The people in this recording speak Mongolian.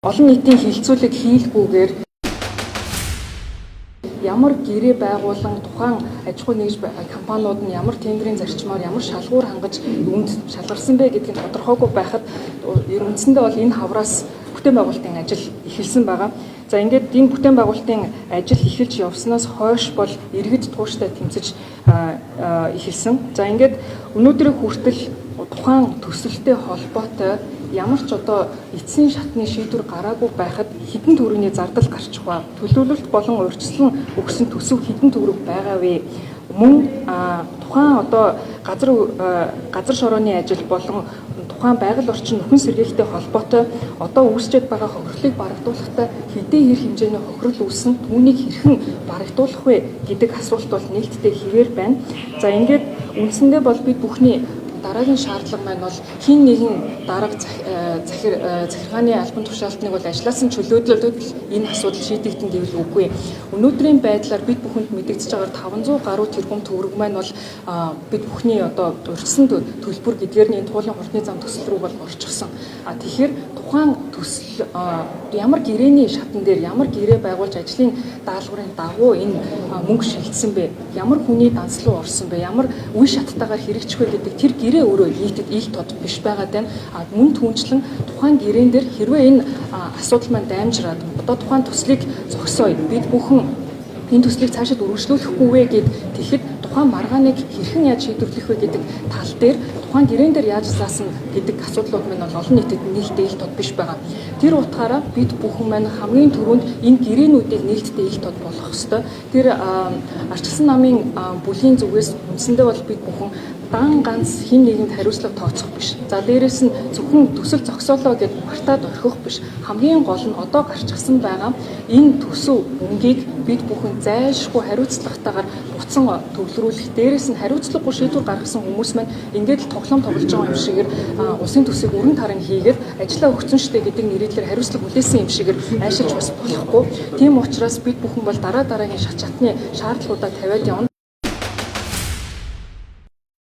Олон нийтийн хилцүүлэг хийлгүүгээр ямар гэрээ байгуулан тухайн аж ахуй нэгж компаниуд нь ямар тендерийн зарчмаар ямар шалгуур хангаж үүнд шалгарсан бэ гэдгийг тодорхойгүй байхад үндсэндээ бол энэ хавраас бүтээн байгуулалтын ажил эхэлсэн байгаа. За ингээд энэ бүтээн байгуулалтын ажил эхэлж явснаас хойш бол иргэд тууштай тэмцэж эхэлсэн. За ингээд өнөөдрийн хүртэл тухайн төсөлтэй холбоотой ямар ч одоо эцсийн шатны шийдвэр гараагүй байхад хэдэн төгрөгийн зардал гарчих ба төлөвлөлт болон урьдчилан өгсөн төсөв хэдэн төгрөг байгаа вэ? Мөн тухайн одоо газар шорооны ажил болон тухайн байгаль орчин нөхөн сэргээлттэй холбоотой одоо үүсчээд байгаа хохирлыг барагдуулахдаа хэдийн хэр хэмжээний хохирол үүсэн түүнийг хэрхэн барагдуулах вэ гэдэг асуулт бол нээлттэй хэвээр байна. За ингээд үндсэндээ бол бид бүхний дараагийн шаардлага маань бол хин нэгэн дарга захиргааны албан тушаалтныг бол ажилласан чөлөөтлөлд энэ асуудал шийдэгдэн гэвэл үгүй. Өнөөдрийн байдлаар бид бүхэнд мэдэгдэж байгаа 500 гаруй тэрбум төгрөг маань бол бид бүхний одоо урьдчилсан төлбөр гэдгээр нь энэ туулын хурдны зам төсөл рүү бол орчихсон. Тэгэхээр тухайн төсөл ямар гэрээний шатн дээр ямар гэрээ байгуулж ажлын даалгаврын дагуу энэ мөнгө шилжсэн бэ? Ямар хүний данс руу орсон бэ? Ямар үе шаттайгаар хэрэгжих вэ гэдэг тэр гэрээ өөрөө нийтэд ил тод биш байгаад байна. Мөн түүнчлэн тухайн гэрээн дээр хэрвээ энэ асуудал маань даймжраад одоо тухайн төслийг зогсооё. Бид бүхэн энэ төслийг цаашид үргэлжлүүлэхгүй вэ гэд тэгэхэд тухайн маргааныг хэрхэн яаж шийдвэрлэх вэ гэдэг тал дээр тухайн гэрээн дээр яаж заасан гэдэг асуудлууд маань бол олон нийтэд нээлттэй ил тод биш байгаа. Тэр утгаараа бид бүхэн маань хамгийн түрүүнд энэ гэрээнүүдийг нээлттэй ил тод болгох ёстой. Тэр ардчилсан намын бүлийн зүгээс үндсэндээ бол бид бүхэн дан ганц хин нэгэнд хариуцлага тооцох биш. За дээрэс нь зөвхөн төсөл зогсоолоо гэж мартаад орхих биш. Хамгийн гол нь одоо гарчихсан байгаа энэ төсөв мөнгийг бид бүхэн зайлшгүй хариуцлагатайгаар буцан төвлөрүүлэх. Дээрэс нь хариуцлагагүй шийдвэр гаргасан хүмүүс маань ингээд л тоглоом тоглож байгаа юм шигээр усын төсвийг өрн таран хийгээд ажиллаа өгсөн штэ гэдэг нэрээр хариуцлага хүлээсэн юм шигээр айшилж бас болохгүй. Тийм учраас бид бүхэн бол дараа дараагийн шат шатны шаардлагуудаа тавиад явна.